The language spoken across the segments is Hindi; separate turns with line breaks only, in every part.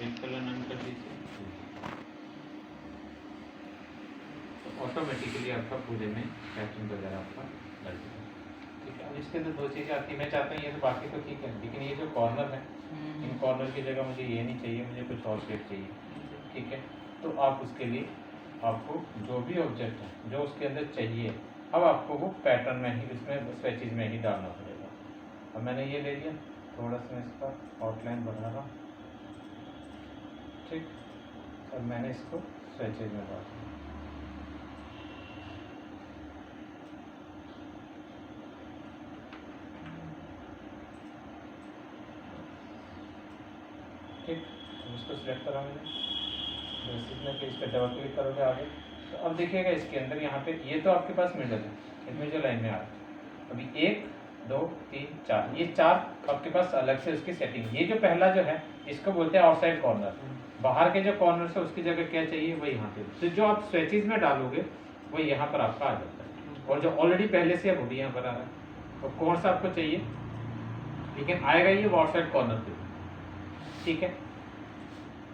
एक कलर नन कर दीजिए, तो ऑटोमेटिकली आपका पूरे में पैटर्न वगैरह आपका लग जाएगा। ठीक है, अब इसके अंदर दो चीज़ें आती है, मैं चाहता हूँ ये तो बाकी तो ठीक है, लेकिन ये जो कॉर्नर है, इन कॉर्नर की जगह मुझे ये नहीं चाहिए, मुझे कुछ और शेप चाहिए। ठीक है, तो आप उसके लिए आपको जो भी ऑब्जेक्ट है जो उसके अंदर चाहिए, अब आपको वो पैटर्न में ही, इसमें स्वेचेज में ही डालना पड़ेगा। अब मैंने ये ले लिया, थोड़ा सा इसका आउटलाइन बना रहा हूँ। ठीक, अब मैंने इसको स्वेचेज में डाल दिया। ठीक, इसको सिलेक्ट करा मैंने, बेसिक में इस पर डबल क्लिक करोगे आगे, तो अब देखिएगा इसके अंदर यहाँ पे ये तो आपके पास मिडल है, इसमें जो लाइन में आ रहा है अभी 1 2 3 4, ये 4 आपके पास अलग से उसकी सेटिंग। ये जो पहला जो है इसको बोलते हैं आउटसाइड कॉर्नर, बाहर के जो कॉर्नर से उसकी जगह क्या चाहिए वो यहाँ पे, तो जो आप स्वेचेज में डालोगे वो यहाँ पर आपका आ जाता है, और जो ऑलरेडी पहले से है वो भी यहाँ पर आ रहा है। तो कौन सा आपको चाहिए, लेकिन आएगा ये आउटसाइड कॉर्नर पे। ठीक है,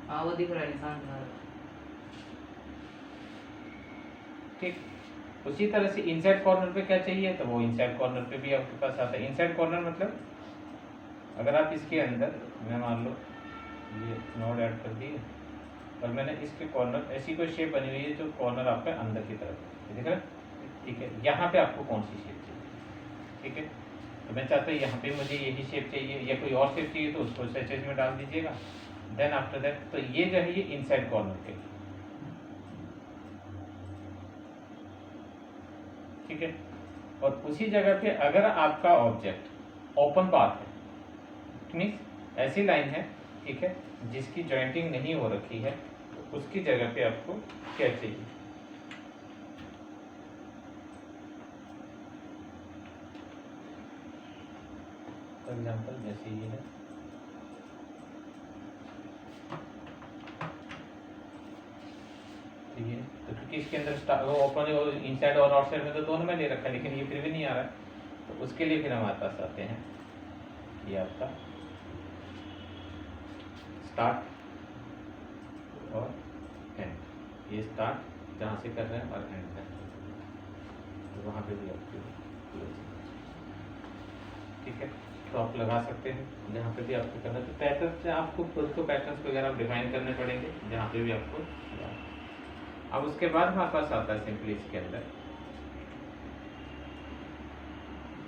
हाँ वो दिख रहा है निशान।
ठीक, उसी तरह से इनसाइड कॉर्नर पे क्या चाहिए, तो वो इनसाइड कॉर्नर पे भी आपके पास आता है। इनसाइड कॉर्नर मतलब अगर आप इसके अंदर, मैं मान लो ये नोड ऐड कर दिए और मैंने इसके कॉर्नर ऐसी कोई शेप बनी हुई है जो कॉर्नर आपका अंदर की तरफ है, दिख रहा है? ठीक है, यहाँ पे आपको कौन सी शेप चाहिए? ठीक है, तो मैं चाहता हूँ यहाँ पे मुझे यही शेप चाहिए, या कोई और शेप चाहिए तो उसको स्वेचेज में डाल दीजिएगा। देन आफ्टर दैट, तो ये जो है ये इनसाइड कॉर्नर के, ठीक है। और उसी जगह पे अगर आपका ऑब्जेक्ट ओपन पाथ है, मीन्स ऐसी लाइन है, ठीक है, जिसकी जॉइंटिंग नहीं हो रखी है, तो उसकी जगह पे आपको क्या चाहिए? फॉर एग्जाम्पल जैसे ये है, ठीक है, तो क्योंकि इसके अंदर वो ओपन है, इनसाइड और आउटसाइड में तो दोनों में ले रखा है, लेकिन ये फिर भी नहीं आ रहा है, तो उसके लिए फिर हमारे पास आते हैं ये आपका स्टार्ट और एंड। ये स्टार्ट जहाँ से कर रहे हैं और एंड कर रहे हैं, तो वहाँ पे भी आपकी क्लोज, ठीक है। तो आप लगा सकते हैं जहाँ पे भी आपको करना है, तो पैटर्न से आपको खुद को पैटर्न्स वगैरह डिफाइन करने पड़ेंगे जहाँ पे भी आपको। अब उसके बाद हमारे पास आता है सिंपली इसके अंदर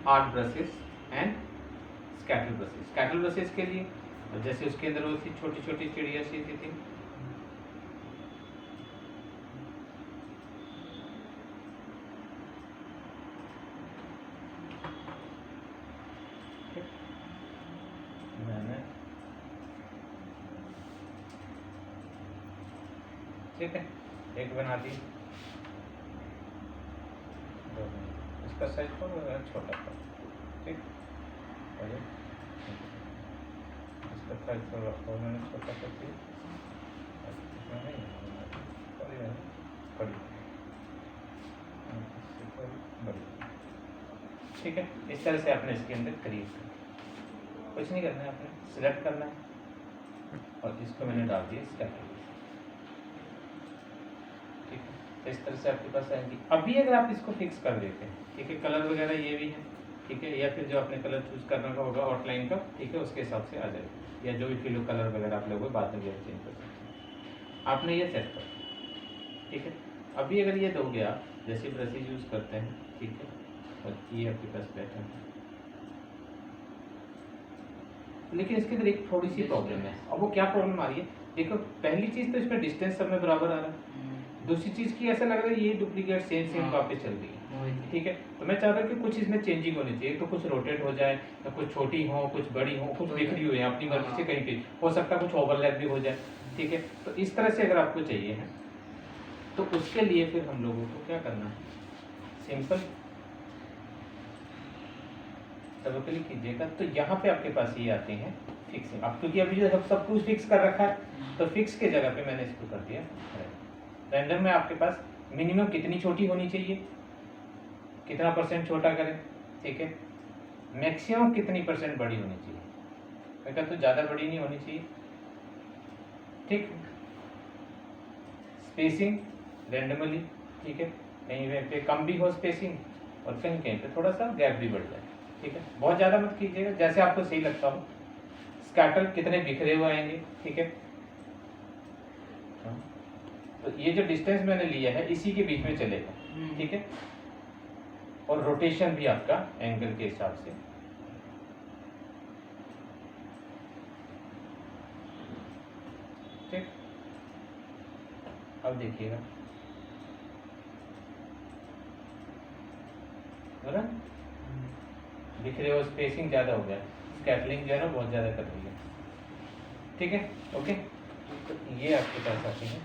art brushes and scatter brushes. Scatter brushes के लिए जैसे उसके अंदर वो थी छोटी छोटी चिड़िया सी थी, मैंने, ठीक है, एक बना दी, इसका साइज थोड़ा छोटा था, ठीक, और इसका साइज थोड़ा और मैंने छोटा कर दिया, ठीक है। इस तरह से आपने इसके अंदर क्रिएट करना, कुछ नहीं करना है, आपने सिलेक्ट करना है और इसको मैंने डाल दिया स्कैटर। ठीक है, तो इस तरह से आपके पास आएंगी। अभी अगर आप इसको फिक्स कर देते हैं, ठीक है, कलर वगैरह ये भी है, ठीक है, या फिर जो आपने कलर चूज करना का होगा आउटलाइन का, ठीक है, उसके हिसाब से आ जाएगा, या जो भी फिलो कलर वगैरह आप लोगों को बाद में भी चेंज कर सकते हैं। आपने ये सेट कर, ठीक है। अभी अगर ये दोगे आप, जैसे ब्रशेज यूज करते हैं, ठीक है, और ये आपके पास पैटर्न है, लेकिन इसके अंदर एक थोड़ी सी प्रॉब्लम है। अब वो क्या प्रॉब्लम आ रही है, देखो पहली चीज तो इसमें डिस्टेंस सब में बराबर आ रहा है, दूसरी चीज की ऐसा लग रहा है ये डुप्लीकेट सेम सेम कॉपी चल रही है, ठीक है। तो मैं चाहता हूँ कि कुछ इसमें चेंजिंग होनी चाहिए, तो कुछ रोटेट हो जाए, या कुछ छोटी हो, कुछ बड़ी हो, कुछ बिखरी हुई है अपनी मर्जी से, कहीं पे हो सकता है कुछ ओवरलैप भी हो जाए, ठीक है। तो इस तरह से अगर आपको चाहिए है, तो उसके लिए फिर हम लोगों को क्या करना है, सिंपल डबल क्लिक कीजिएगा, तो यहाँ पे आपके पास ये आते हैं फिक्सिंग। अब क्योंकि अभी जो सब कुछ फिक्स कर रखा है, तो फिक्स के जगह पे मैंने इसको कर दिया रेंडम में। आपके पास मिनिमम कितनी छोटी होनी चाहिए, कितना % छोटा करें, ठीक है, मैक्सिमम कितनी % बड़ी होनी चाहिए, मैं कहता तो ज़्यादा बड़ी नहीं होनी चाहिए, ठीक, स्पेसिंग रेंडमली, ठीक है, कहीं पे कम भी हो स्पेसिंग और कहीं कहीं पे थोड़ा सा गैप भी बढ़ जाए, ठीक है, बहुत ज़्यादा मत कीजिएगा, जैसे आपको सही लगता हो। स्कैटर कितने बिखरे हुए आएंगे, ठीक है, तो ये जो डिस्टेंस मैंने लिया है इसी के बीच में चलेगा, ठीक है, और रोटेशन भी आपका एंगल के हिसाब से, ठीक। अब देखिएगा, बोला बिखरे हो, स्पेसिंग ज़्यादा हो गया, स्कैटरिंग जो है ना बहुत ज़्यादा कर रही है, ठीक है, ओके। तो ये आपके पास आते हैं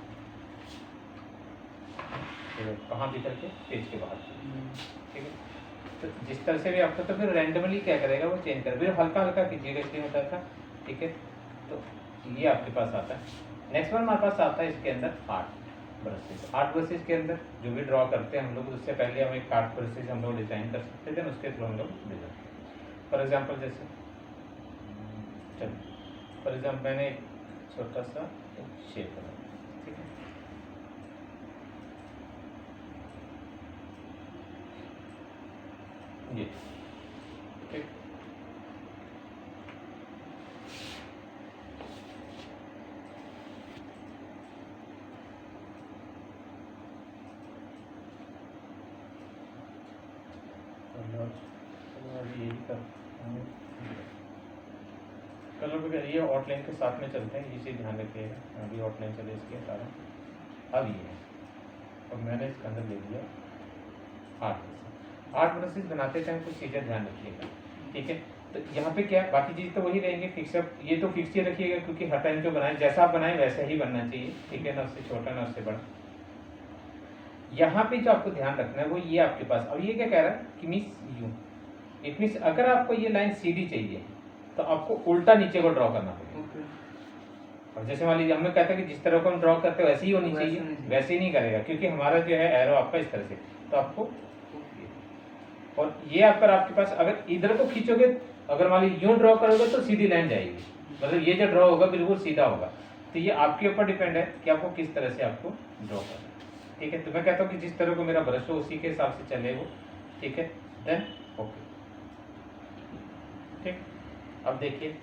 तो कहाँ भीतर के, पेज के बाहर, ठीक है। तो जिस तरह से भी आपको, तो फिर रैंडमली क्या करेगा वो चेंज कर, फिर हल्का हल्का कीजिएगा, इसलिए होता था, ठीक है। तो ये आपके पास आता है। नेक्स्ट वन हमारे पास आता है इसके अंदर 8 ब्रशेस। 8 ब्रशेस के अंदर जो भी ड्रॉ करते हैं हम लोग, उससे पहले हम एक 8 ब्रशेस हम लोग डिजाइन कर सकते थे, उसके थ्रू हम लोग डिजाइन, फॉर एग्जाम्पल जैसे चलो फॉर एग्जाम्पल मैंने एक छोटा सा शेप बनाया, ठीक है, ये ठीक, अभी यही करता हूँ। कलर वगैरह ये आउटलाइन के साथ में चलते हैं, ये चीज़ ध्यान रखिएगा, अभी आउटलाइन चले इसके कारण। अब ये है, और मैंने इसके अंदर ले लिया 8 ब्रशेस बनाते टाइम कुछ चीज़ें ध्यान रखिएगा, ठीक है। तो यहाँ पे क्या, बाकी चीज़ तो वही रहेंगे, फिक्सअप ये तो फिक्स ही रखिएगा, क्योंकि हर टाइम जो बनाए जैसा आप बनाए वैसा ही बनना चाहिए, ठीक है, ना उससे छोटा ना उससे बड़ा। यहाँ पे जो आपको ध्यान रखना है वो ये आपके पास, अब ये क्या कह रहा है कि मीन्स यू, इट मीन्स अगर आपको ये लाइन सीधी चाहिए तो आपको उल्टा नीचे को ड्रॉ करना पड़ेगा। और जैसे मान लीजिए हमें कहते हैं कि जिस तरह को हम ड्रॉ करते हैं वैसे ही होनी चाहिए, वैसे ही नहीं करेगा, क्योंकि हमारा जो है एरो आपका इस तरह से, तो आपको, और ये आपके पास अगर इधर को खींचोगे, अगर मान लीजिए यूं ड्रॉ करोगे तो सीधी लाइन जाएगी, मतलब ये जो ड्रॉ होगा बिल्कुल सीधा होगा। तो ये आपके ऊपर डिपेंड है कि आपको किस तरह से आपको ड्रॉ करना है, ठीक है। तो मैं कहता हूँ कि जिस तरह को मेरा ब्रश हो उसी के हिसाब से चले वो, ठीक है, देन ओके, ठीक। अब देखिए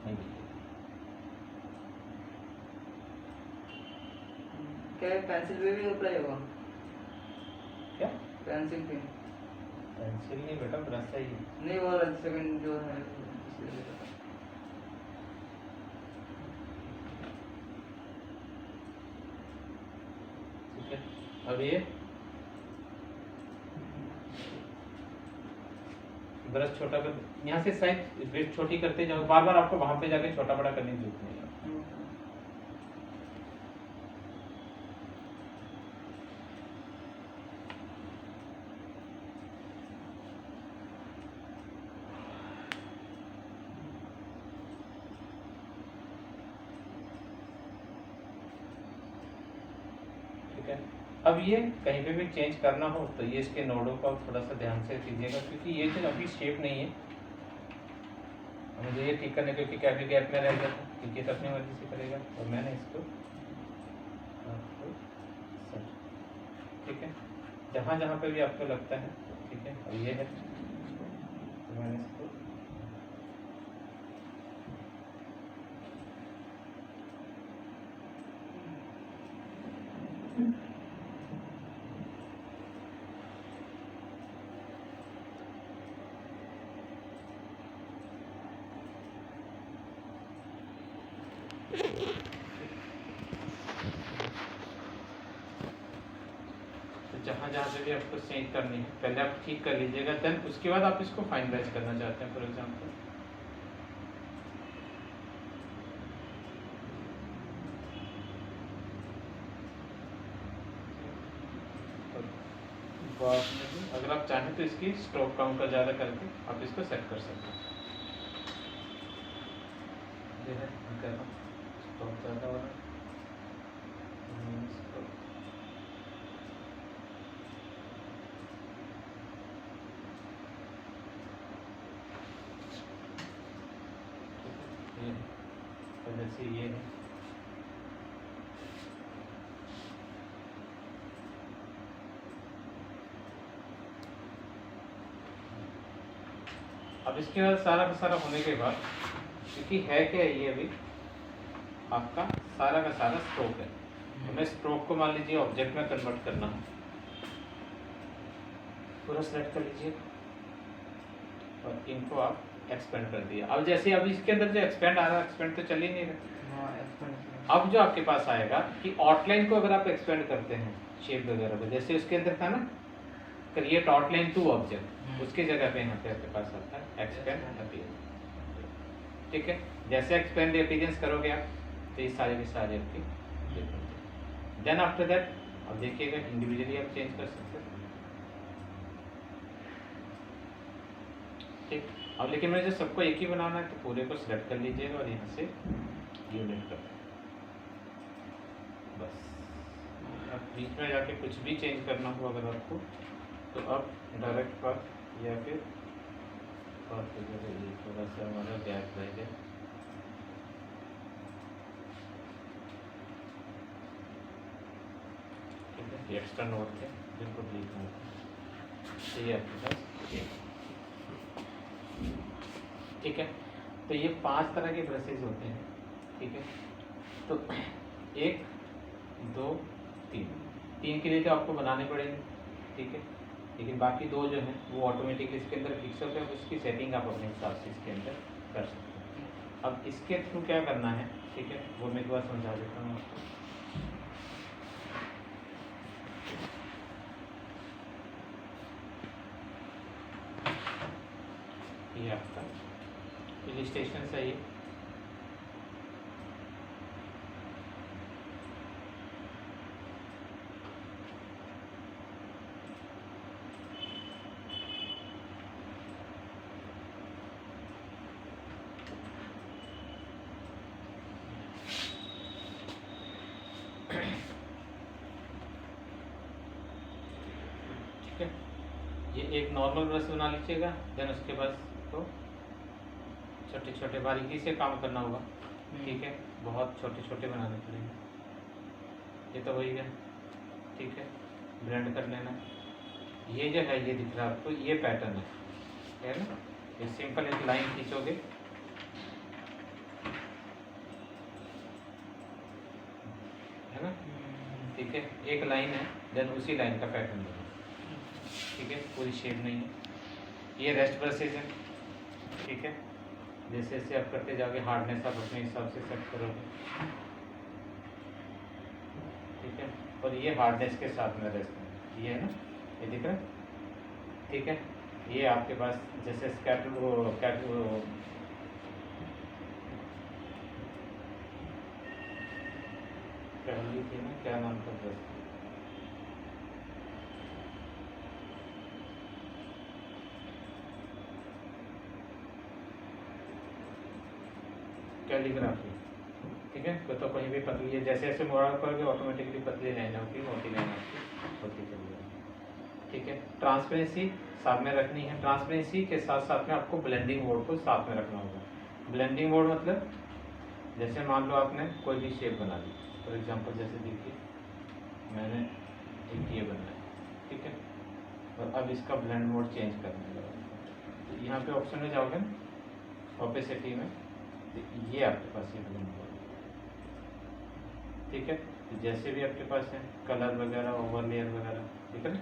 नहीं,
क्या पेंसिल पे भी अप्लाई होगा?
क्या
पेंसिल पे
पेंसिल नहीं बेटा, ब्रश चाहिए।
नहीं, वो सेकंड जो है
ठीक है। अब ये ब्रश छोटा कर, यहाँ से साइज ब्रश छोटी करते जाओ, बार बार आपको वहां पे जाके छोटा बड़ा करने की जरूरत नहीं है। ठीक है। अब ये कहीं पे भी चेंज करना हो तो ये इसके नोडों का थोड़ा सा ध्यान से कीजिएगा, क्योंकि ये जो अभी शेप नहीं है, मुझे ये ठीक करने, क्योंकि कैफे गैप में रह गया था, क्योंकि ये तो अपनी मर्जी से करेगा, और मैंने इसको ठीक है, जहाँ जहाँ पे भी आपको लगता है, ठीक है। अब ये है, तो मैंने इसको जहाँ जहाँ से भी आपको चेंज करनी है पहले आप ठीक कर लीजिएगा, देन उसके बाद आप इसको फाइनलाइज करना चाहते हैं, फॉर एग्जांपल अगर आप चाहें तो इसकी स्ट्रोक काउंट का ज़्यादा करके आप इसको सेट कर सकते हैं। स्ट्रोक ज़्यादा हो रहा है, जैसे ये है, अब इसके बाद सारा का सारा होने के बाद, क्योंकि है क्या ये अभी आपका सारा का सारा स्ट्रोक है, हमें स्ट्रोक को मान लीजिए ऑब्जेक्ट में कन्वर्ट करना है, पूरा सेलेक्ट कर लीजिए और इनको आप एक्सपेंड कर दिया। अब जैसे अब इसके अंदर जो एक्सपेंड आ रहा है, एक्सपेंड तो चल ही नहीं रहा।
हाँ एक्सपेंड।
अब जो आपके पास आएगा कि आउटलाइन को अगर आप एक्सपेंड करते हैं शेप वगैरह पे, जैसे उसके अंदर था ना क्रिएट आउटलाइन टू ऑब्जेक्ट, उसकी जगह पे यहाँ पे आपके पास आता है एक्सपेंड अपीयरेंस। ठीक है, जैसे एक्सपेंड अपीयरेंस करोगे आप तो ये सारे के सारे आपके देन आफ्टर दैट अब देखिएगा इंडिविजुअली आप चेंज कर सकते हैं। ठीक, अब लेकिन मुझे सबको एक ही बनाना है तो पूरे को सिलेक्ट कर लीजिएगा और यहाँ से यूनिट कर बस। अब बीच में जाके कुछ भी चेंज करना हो अगर आपको तो अब डायरेक्ट पाथ या फिर पाथ की जगह ये थोड़ा सा हमारा गैप रह गया। ठीक है, ये एक्स्ट्रा नोट थे जिनको डिलीट करना तो ये आपके पास ठीक है। तो ये 5 तरह के ब्रशेज होते हैं। ठीक है, तो 1 2 3 के लिए तो आपको बनाने पड़ेंगे। ठीक है, लेकिन बाकी 2 जो हैं वो ऑटोमेटिकली इसके अंदर फिक्स होते हैं, उसकी सेटिंग आप अपने हिसाब से इसके अंदर कर सकते हैं। अब इसके थ्रू क्या करना है, ठीक है, वो मैं एक बार समझा देता हूँ आपको। ये आपका इलिस्ट्रेशन है ये। ठीक है, ये एक नॉर्मल ब्रश बना लीजिएगा, देन उसके बाद तो छोटे छोटे बारीकी से काम करना होगा। ठीक है, बहुत छोटे छोटे बनाने पड़ेंगे। ये तो वही है। ठीक है, ब्लेंड कर लेना। ये जो है ये दिख रहा है आपको, ये पैटर्न है ना। ये सिंपल एक लाइन खींचोगे, है ना। ठीक है, एक लाइन है, देन उसी लाइन का पैटर्न बना। ठीक है, पूरी शेप नहीं है। ये रेस्ट ब्रशेज है। ठीक है, जैसे जैसे आप करते जाओगे हार्डनेस आप अपने हिसाब से सेट करोगे। ठीक है, और ये हार्डनेस के साथ में रेस्ट है, ये है ना, ये दिख रहा है। ठीक है, ये आपके पास जैसे पहली थी ना, क्या नाम था ब्रश, कैलीग्राफी। ठीक है, तो कहीं भी पतली है, जैसे जैसे मोड़ा करोगे ऑटोमेटिकली पतली लाइन होगी, मोटी लाइन होती चली जाएगी। ठीक है, ट्रांसपेरेंसी साथ में रखनी है। ट्रांसपेरेंसी के साथ साथ में आपको ब्लेंडिंग मोड को साथ में रखना होगा। ब्लेंडिंग मोड मतलब जैसे मान लो आपने कोई भी शेप बना ली, फॉर एग्जांपल जैसे देखिए मैंने एक ये बनाया। ठीक है, और अब इसका ब्लेंड मोड चेंज करने लगा, तो यहाँ पे ऑप्शन में जाओगे ओपेसिटी में, तो ये आपके पास ये ब्लेंड मोड। ठीक है, तो जैसे भी आपके पास है कलर वगैरह, ओवरलेयर वगैरह, ठीक है ना।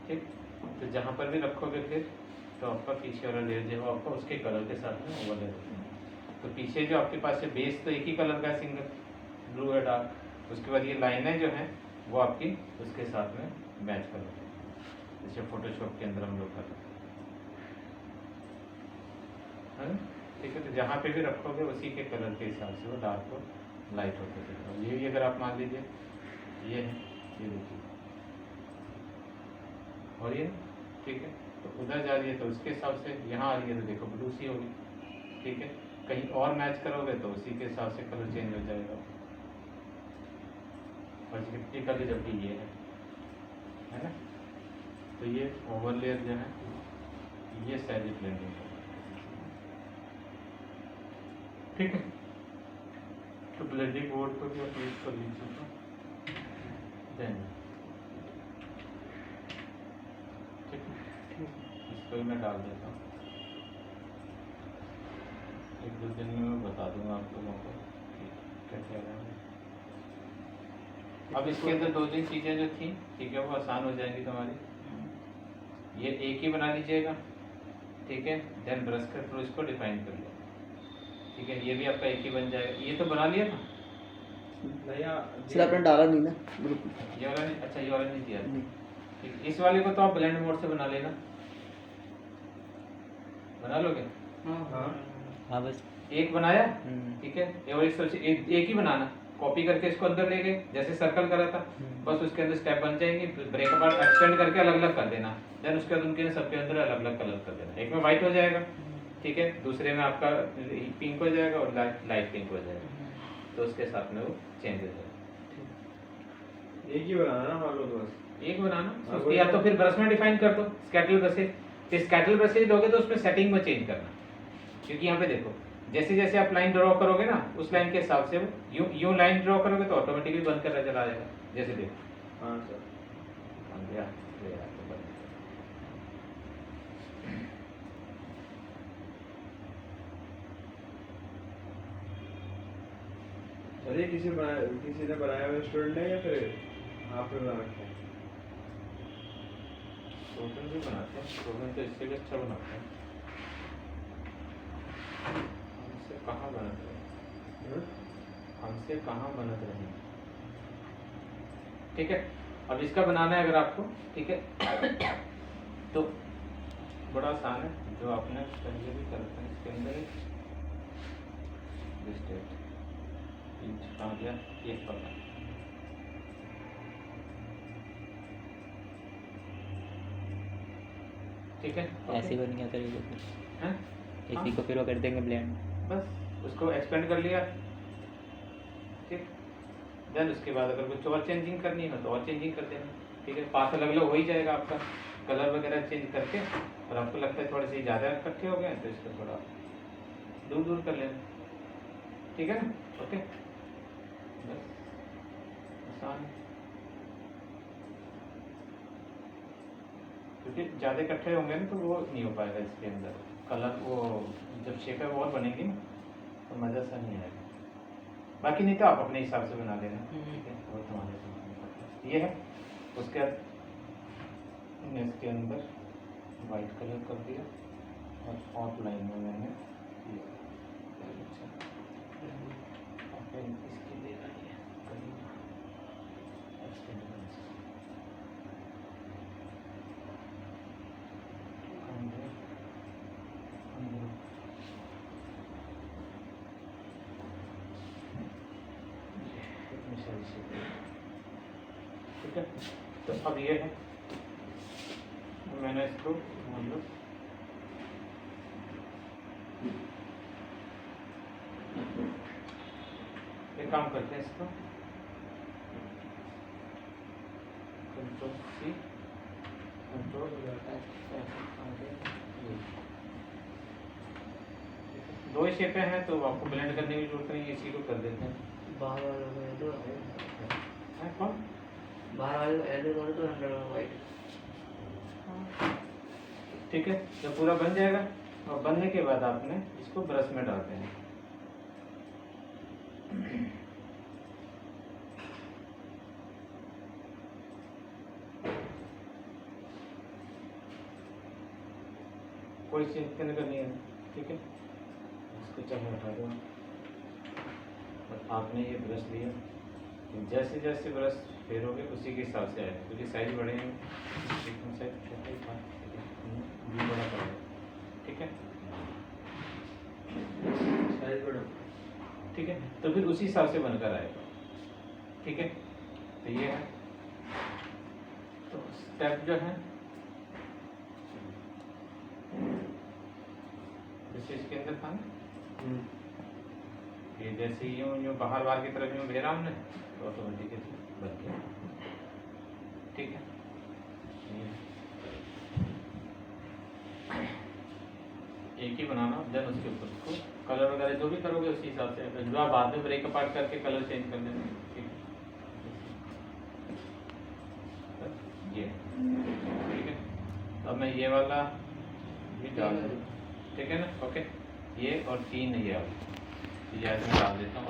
ठीक, तो जहाँ पर भी रखोगे फिर तो आपका पीछे वाला लेयर जो है आपका उसके कलर के साथ में ओवरलेयर होते हैं। तो पीछे जो आपके पास है बेस तो एक ही कलर का सिंगल ब्लू है डार्क, उसके बाद ये लाइनें जो हैं वो आपकी उसके साथ में मैच करोगे, जैसे फोटोशॉप के अंदर हम लोग करते हैं। ठीक है, तो जहाँ पे भी रखोगे उसी के कलर के हिसाब से वो डार्क और लाइट होते चलेगा। ये भी अगर आप मान लीजिए ये है, ये देखिए, और ये ठीक है, तो उधर जा रही है तो उसके हिसाब से, यहाँ आ रही है तो देखो ब्लू सी होगी। ठीक है, कहीं और मैच करोगे तो उसी के हिसाब से कलर चेंज हो जाएगा। और टिपिकली जबकि ये है ना, तो ये ओवरलेयर जो है ये सैली ब्लेंडिंग है। ठीक है। तो ब्लेंडिंग बोर्ड को भी आप यूज कर लीजिएगा। देन ठीक है, इसको भी मैं डाल देता हूँ। एक दो दिन में मैं बता दूंगा आप लोगों को कि क्या क्या है। अब इसके अंदर दो तीन चीज़ें जो थी, ठीक है, वो आसान हो जाएंगी तुम्हारी। ये एक ही बना लीजिएगा, ठीक है। देन ब्रश के थ्रू इसको डिफाइन कर लो, ठीक है। ये भी आपका एक ही बन जाएगा। ये तो बना लिया था
सर आपने डाला नहीं ना ग्रुप में।
ये वाला नहीं, अच्छा ये वाला नहीं दिया
नहीं।
ठीक। इस वाले को तो आप ब्लेंड मोड से बना लेना, बना लोगे।
हाँ बस
एक बनाया, ठीक है। ये और एक ही बनाना, कॉपी करके इसको अंदर ले गए, जैसे सर्कल करा था, बस उसके अंदर स्टेप बन जाएंगे। ब्रेक अपार्ट एक्सटेंड करके अलग अलग कर देना। देन उसके बाद उनके सबके अंदर अलग अलग कलर कर देना। एक में व्हाइट हो जाएगा, ठीक है, दूसरे में आपका पिंक हो जाएगा और लाइट पिंक हो जाएगा। तो उसके साथ में वो चेंज हो जाएगा।
एक ही बनाना ना हम लोग बस।
एक बनाना, उसको या तो फिर ब्रश में डिफाइन कर दो, स्कैटल ब्रशेज। स्कैटल ब्रशेज दोगे तो उसमें सेटिंग में चेंज करना, क्योंकि यहाँ पे देखो जैसे जैसे आप लाइन ड्रॉ करोगे ना, उस लाइन के हिसाब से यूं लाइन ड्रॉ करोगे तो ऑटोमेटिकली बंद कर चला जाएगा। जैसे देखो,
हाँ सर।
बन गया, ये रहा, तो बन गया।
अरे किसी ने बनाया हुआ स्टूडेंट है या फिर आपने बना रखा है?
स्टूडेंट भी बनाते हैं, स्टूडेंट तो इससे भी अच्छा बनाते हैं। हमसे कहाँ बनत रहे, हमसे कहाँ बनत रहे। ठीक है, अब इसका बनाना है अगर आपको, ठीक है, तो बड़ा आसान है। जो आपने पहले भी करते हैं, इसके अंदर आ गया एक पता, ठीक है।
ऐसे बन गया सर ये
हैं?
इसी को फिर वो कर देंगे ब्लेंड।
बस उसको एक्सपेंड कर लिया, ठीक। देन उसके बाद अगर कुछ और चेंजिंग करनी है तो और चेंजिंग कर देना, ठीक है। पास अलग अलग हो ही जाएगा आपका, कलर वगैरह चेंज करके। और आपको लगता है थोड़े से ज़्यादा इकट्ठे हो गए तो इसको थोड़ा दूर दूर कर लेना, ठीक है ना। ओके, बस आसान है, क्योंकि ज़्यादा इकट्ठे होंगे ना तो वो नहीं हो पाएगा इसके अंदर कलर। वो जब शेप है वो और बनेगी ना तो मज़ा सा नहीं आएगा। बाकी नहीं तो आप अपने हिसाब से बना लेना, ठीक है। वो तुम्हारे ये है। उसके बाद इसके अंदर वाइट कलर कर दिया और आउटलाइन में मैंने किया। अच्छा, इसकी दे रही है ठीक है। तो अब ये है, मैंने इसको मतलब एक काम करते हैं, इसको कंट्रोल सी कंट्रोल दो ही शेपें हैं तो आपको ब्लेंड करने की जरूरत नहीं है, इसी को कर देते हैं।
बाहर वाले को तो
है कौन
बाहर वाले को ऐड करो तो अंदर वाला वाइट।
ठीक है। जब पूरा बन जाएगा और बनने के बाद आपने इसको ब्रश में डाल देना। कोई चिंता नहीं करनी है, ठीक है। इसको चाहे हटा दो। और आपने ये ब्रश लिया, जैसे जैसे ब्रश फेरोगे उसी के हिसाब से आएगा, क्योंकि साइज बड़े हैं, साइज छोटा ही था, भी बड़ा पड़ेगा, ठीक है।
साइज बड़ा,
ठीक है। तो फिर उसी हिसाब से बनकर आएगा, ठीक है। तो ये है, तो स्टेप जो है जैसे इसके अंदर था ना, ये जैसे यूँ यूँ बाहर बाहर की तरफ यूँ भेजा हमने तो ऑटोमेटिकली बन गया, ठीक है। एक ही बनाना, देन उसके ऊपर उसको कलर वगैरह जो भी करोगे उसी हिसाब से, जो आप बाद में ब्रेक अपार्ट करके कलर चेंज कर देना। ठीक है, ये ठीक है। अब मैं ये वाला भी डाल दूँ, ठीक है ना, ओके। ये और 3 ये वाला, ये ऐसे मैं डाल देता हूँ।